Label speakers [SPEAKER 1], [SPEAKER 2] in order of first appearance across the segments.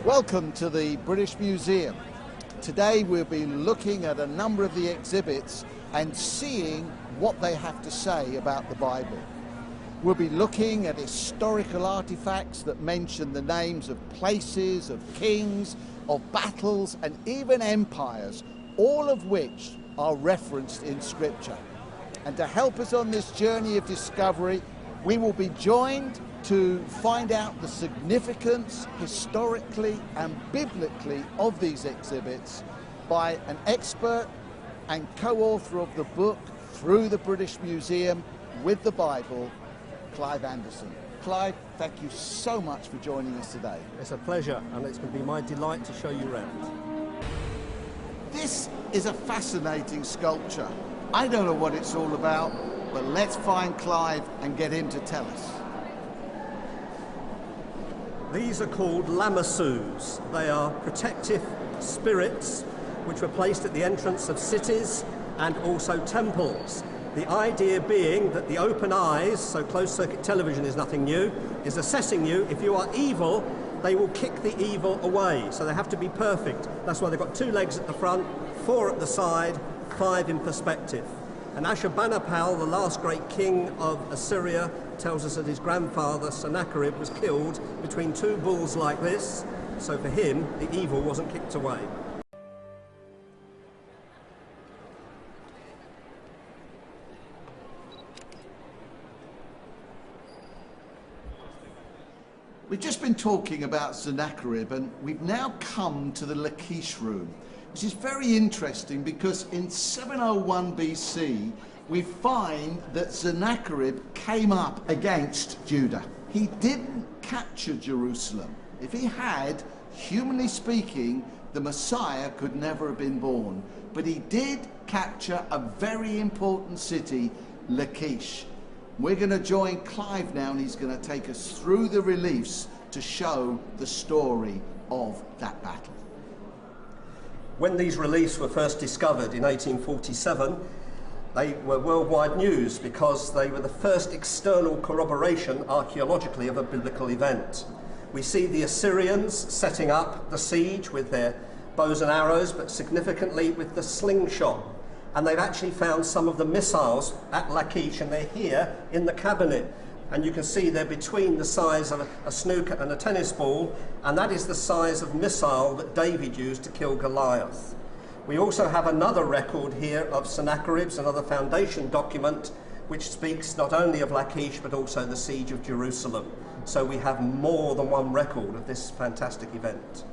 [SPEAKER 1] Welcome to the British Museum. Today we'll be looking at a number of the exhibits and seeing what they have to say about the Bible. We'll be looking at historical artifacts that mention the names of places, of kings, of battles and even empires, all of which are referenced in Scripture. And to help us on this journey of discovery, we will be joined to find out the significance historically and biblically of these exhibits by an expert and co-author of the book Through the British Museum with the Bible, Clive Anderson. Clive, thank you so much for joining us today.
[SPEAKER 2] It's a pleasure, and it's going to be my delight to show you around.
[SPEAKER 1] This is a fascinating sculpture. I don't know what it's all about, but let's find Clive and get him to tell us.
[SPEAKER 2] These are called lamassus. They are protective spirits which were placed at the entrance of cities and also temples. The idea being that the open eyes, so closed circuit television is nothing new, is assessing you. If you are evil, they will kick the evil away. So they have to be perfect. That's why they've got 2 legs at the front, 4 at the side, 5 in perspective. And Ashurbanipal, the last great king of Assyria, tells us that his grandfather Sennacherib was killed between 2 bulls like this. So for him, the evil wasn't kicked away.
[SPEAKER 1] We've just been talking about Sennacherib, and we've now come to the Lachish room, which is very interesting because in 701 BC, we find that Sennacherib came up against Judah. He didn't capture Jerusalem. If he had, humanly speaking, the Messiah could never have been born. But he did capture a very important city, Lachish. We're going to join Clive now, and he's going to take us through the reliefs to show the story of that battle.
[SPEAKER 2] When these reliefs were first discovered in 1847, they were worldwide news because they were the first external corroboration archaeologically of a biblical event. We see the Assyrians setting up the siege with their bows and arrows, but significantly with the slingshot. And they've actually found some of the missiles at Lachish, and they're here in the cabinet. And you can see they're between the size of a snooker and a tennis ball, and that is the size of missile that David used to kill Goliath. We also have another record here of Sennacherib's, another foundation document, which speaks not only of Lachish, but also the siege of Jerusalem. So we have more than one record of this fantastic event.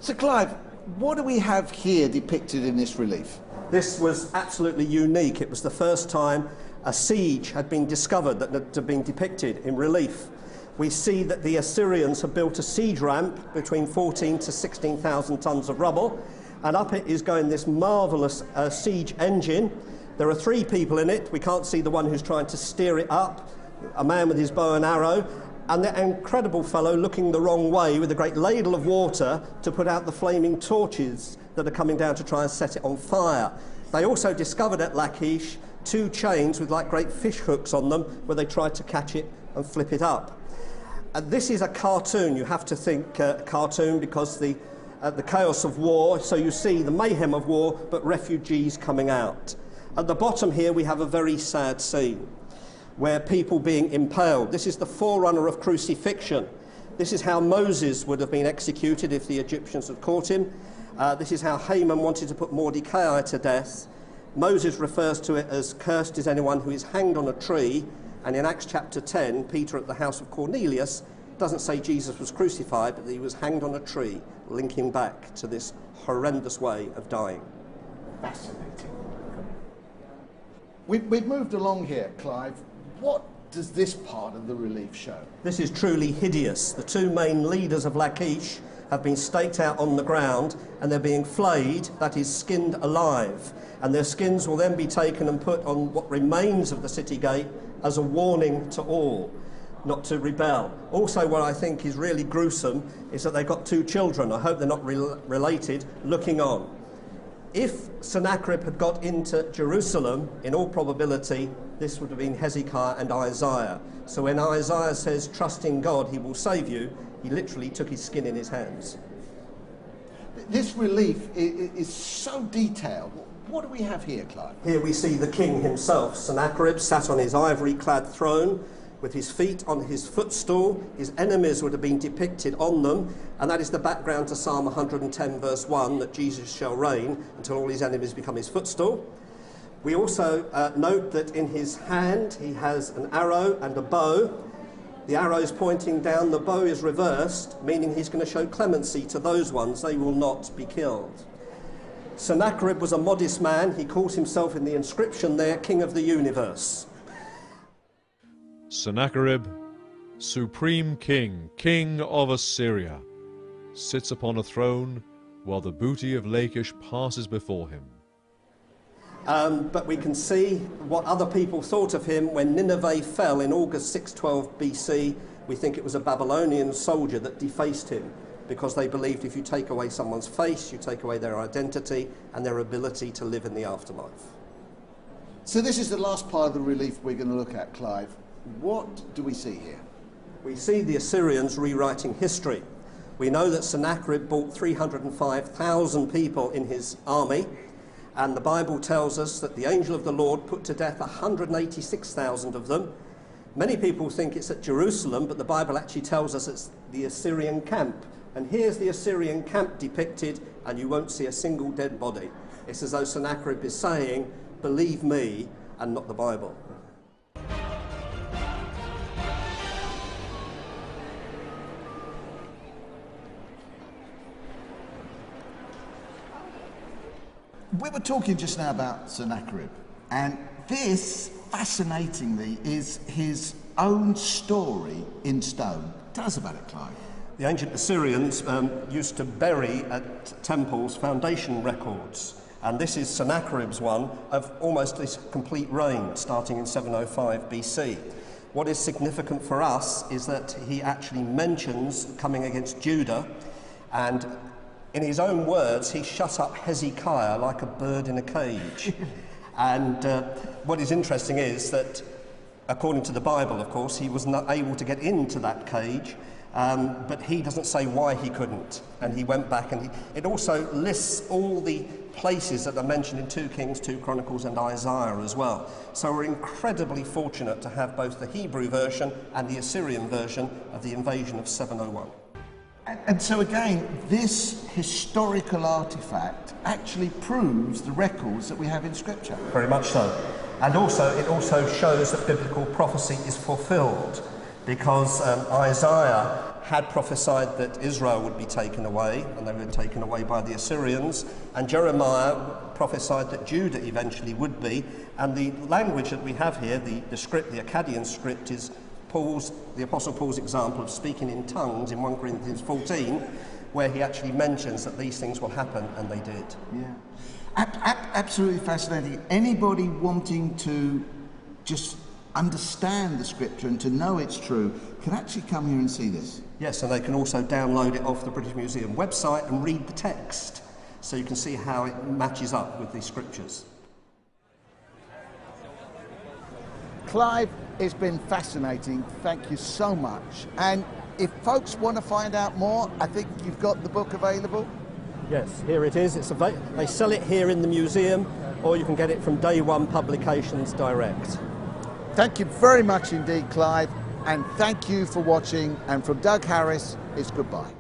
[SPEAKER 1] So Clive, what do we have here depicted in this relief?
[SPEAKER 2] This was absolutely unique. It was the first time a siege had been discovered that had been depicted in relief. We see that the Assyrians have built a siege ramp between 14 to 16,000 tons of rubble, and up it is going this marvellous siege engine. There are 3 people in it. We can't see the one who's trying to steer it up, a man with his bow and arrow, and the incredible fellow looking the wrong way with a great ladle of water to put out the flaming torches that are coming down to try and set it on fire. They also discovered at Lachish 2 chains with like great fish hooks on them where they tried to catch it and flip it up. This is a cartoon. You have to think cartoon because the chaos of war, so you see the mayhem of war, but refugees coming out. At the bottom here we have a very sad scene where people being impaled. This is the forerunner of crucifixion. This is how Moses would have been executed if the Egyptians had caught him. This is how Haman wanted to put Mordecai to death. Moses refers to it as cursed is anyone who is hanged on a tree, and in Acts chapter 10, Peter at the house of Cornelius doesn't say Jesus was crucified, but that he was hanged on a tree, linking back to this horrendous way of dying.
[SPEAKER 1] Fascinating. We've moved along here, Clive. What does this part of the relief show?
[SPEAKER 2] This is truly hideous. The 2 main leaders of Lachish have been staked out on the ground and they're being flayed, that is skinned alive. And their skins will then be taken and put on what remains of the city gate as a warning to all not to rebel. Also, what I think is really gruesome is that they've got 2 children, I hope they're not related, looking on. If Sennacherib had got into Jerusalem, in all probability, this would have been Hezekiah and Isaiah. So when Isaiah says, trust in God, he will save you, He literally took his skin in his hands.
[SPEAKER 1] This relief is so detailed. What do we have here, Clive?
[SPEAKER 2] Here we see the king himself, Sennacherib, sat on his ivory-clad throne with his feet on his footstool. His enemies would have been depicted on them, and that is the background to Psalm 110 verse 1, that Jesus shall reign until all his enemies become his footstool. We also note that in his hand he has an arrow and a bow. The arrow is pointing down, the bow is reversed, meaning he's going to show clemency to those ones. They will not be killed. Sennacherib was a modest man. He calls himself in the inscription there, King of the Universe.
[SPEAKER 3] Sennacherib, supreme king, king of Assyria, sits upon a throne while the booty of Lachish passes before him.
[SPEAKER 2] But we can see what other people thought of him when Nineveh fell in August 612 BC. We think it was a Babylonian soldier that defaced him, because they believed if you take away someone's face, you take away their identity and their ability to live in the afterlife.
[SPEAKER 1] So this is the last part of the relief we're going to look at, Clive. What do we see here?
[SPEAKER 2] We see the Assyrians rewriting history. We know that Sennacherib brought 305,000 people in his army, and the Bible tells us that the angel of the Lord put to death 186,000 of them. Many people think it's at Jerusalem, but the Bible actually tells us it's the Assyrian camp. And here's the Assyrian camp depicted, and you won't see a single dead body. It's as though Sennacherib is saying, believe me and not the Bible.
[SPEAKER 1] We were talking just now about Sennacherib, and this, fascinatingly, is his own story in stone. Tell us about it, Clive.
[SPEAKER 2] The ancient Assyrians used to bury at temples foundation records, and this is Sennacherib's one of almost his complete reign, starting in 705 BC. What is significant for us is that he actually mentions coming against Judah, and in his own words, he shut up Hezekiah like a bird in a cage. And what is interesting is that, according to the Bible, of course, he was not able to get into that cage, but he doesn't say why he couldn't. And he went back, and it also lists all the places that are mentioned in 2 Kings, 2 Chronicles, and Isaiah as well. So we're incredibly fortunate to have both the Hebrew version and the Assyrian version of the invasion of 701.
[SPEAKER 1] And so again, this historical artifact actually proves the records that we have in Scripture.
[SPEAKER 2] Very much so. And also, it also shows that biblical prophecy is fulfilled, because Isaiah had prophesied that Israel would be taken away, and they were taken away by the Assyrians, and Jeremiah prophesied that Judah eventually would be, and the language that we have here, the script, the Akkadian script, is the Apostle Paul's example of speaking in tongues in 1 Corinthians 14, where he actually mentions that these things will happen, and they did.
[SPEAKER 1] Yeah, absolutely fascinating. Anybody wanting to just understand the Scripture and to know it's true can actually come here and see this.
[SPEAKER 2] Yes, and they can also download it off the British Museum website and read the text, so you can see how it matches up with the Scriptures.
[SPEAKER 1] Clive, it's been fascinating. Thank you so much. And if folks want to find out more, I think you've got the book available.
[SPEAKER 2] Yes, here it is. They sell it here in the museum, or you can get it from Day One Publications direct.
[SPEAKER 1] Thank you very much indeed, Clive, and thank you for watching. And from Doug Harris, it's goodbye.